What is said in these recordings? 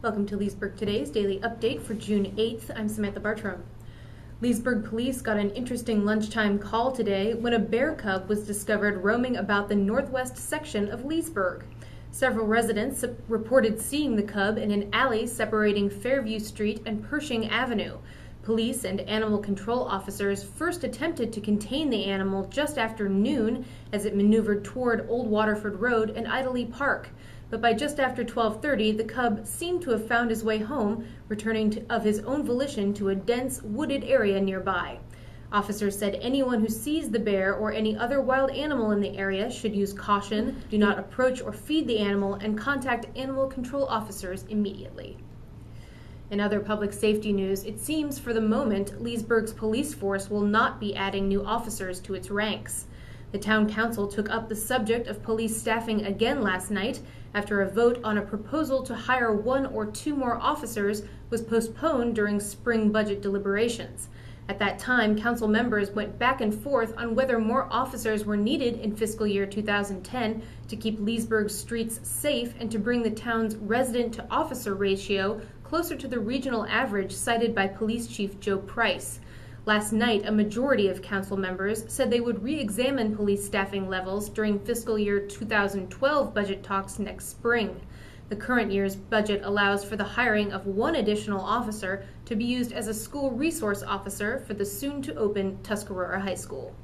Welcome to Leesburg Today's Daily Update for June 8th. I'm Samantha Bartram. Leesburg police got an interesting lunchtime call today when a bear cub was discovered roaming about the northwest section of Leesburg. Several residents reported seeing the cub in an alley separating Fairview Street and Pershing Avenue. Police and animal control officers first attempted to contain the animal just after noon as it maneuvered toward Old Waterford Road and Idley Park. But by just after 12:30, the cub seemed to have found his way home, returning of his own volition to a dense, wooded area nearby. Officers said anyone who sees the bear or any other wild animal in the area should use caution, do not approach or feed the animal, and contact animal control officers immediately. In other public safety news, it seems for the moment Leesburg's police force will not be adding new officers to its ranks. The town council took up the subject of police staffing again last night after a vote on a proposal to hire 1 or 2 more officers was postponed during spring budget deliberations. At that time, council members went back and forth on whether more officers were needed in fiscal year 2010 to keep Leesburg's streets safe and to bring the town's resident-to-officer ratio closer to the regional average cited by Police Chief Joe Price. Last night, a majority of council members said they would re-examine police staffing levels during fiscal year 2012 budget talks next spring. The current year's budget allows for the hiring of 1 additional officer to be used as a school resource officer for the soon-to-open Tuscarora High School.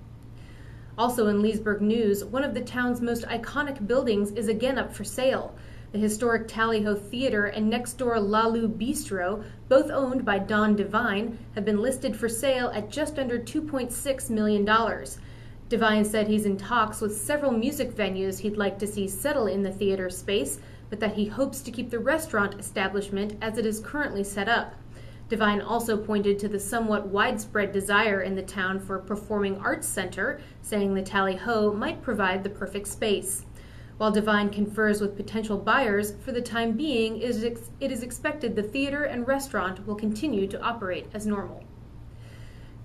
Also in Leesburg news, one of the town's most iconic buildings is again up for sale. The historic Tallyho Theater and next-door Lalu Bistro, both owned by Don Devine, have been listed for sale at just under $2.6 million. Devine said he's in talks with several music venues he'd like to see settle in the theater space, but that he hopes to keep the restaurant establishment as it is currently set up. Devine also pointed to the somewhat widespread desire in the town for a performing arts center, saying the Tallyho might provide the perfect space. While Devine confers with potential buyers, for the time being, it is expected the theater and restaurant will continue to operate as normal.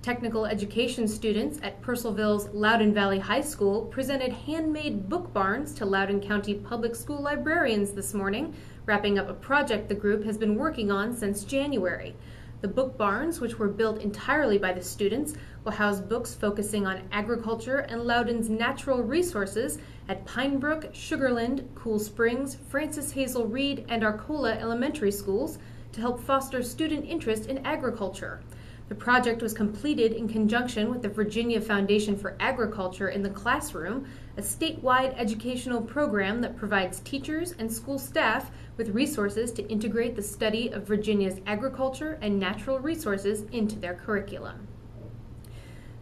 Technical education students at Purcellville's Loudoun Valley High School presented handmade book barns to Loudoun County Public School librarians this morning, wrapping up a project the group has been working on since January. The book barns, which were built entirely by the students, will house books focusing on agriculture and Loudoun's natural resources at Pinebrook, Sugarland, Cool Springs, Francis Hazel Reed, and Arcola elementary schools to help foster student interest in agriculture. The project was completed in conjunction with the Virginia Foundation for Agriculture in the Classroom, a statewide educational program that provides teachers and school staff with resources to integrate the study of Virginia's agriculture and natural resources into their curriculum.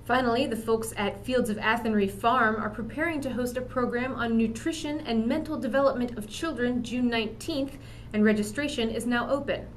Finally, the folks at Fields of Athenry Farm are preparing to host a program on nutrition and mental development of children June 19th, and registration is now open.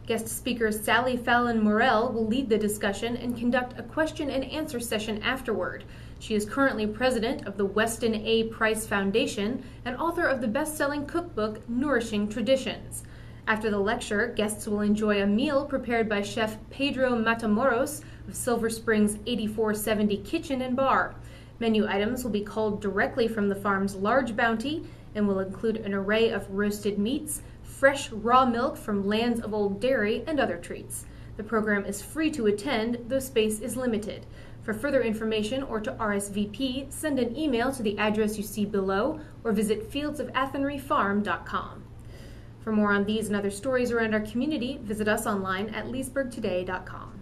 Guest speaker Sally Fallon Morell will lead the discussion and conduct a question and answer session afterward. She is currently president of the Weston A. Price Foundation and author of the best-selling cookbook Nourishing Traditions. After the lecture, guests will enjoy a meal prepared by Chef Pedro Matamoros of Silver Spring's 8470 Kitchen and Bar. Menu items will be culled directly from the farm's large bounty and will include an array of roasted meats, fresh raw milk from Lands of Old Dairy, and other treats. The program is free to attend, though space is limited. For further information or to RSVP, send an email to the address you see below or visit fieldsofathenryfarm.com. For more on these and other stories around our community, visit us online at leesburgtoday.com.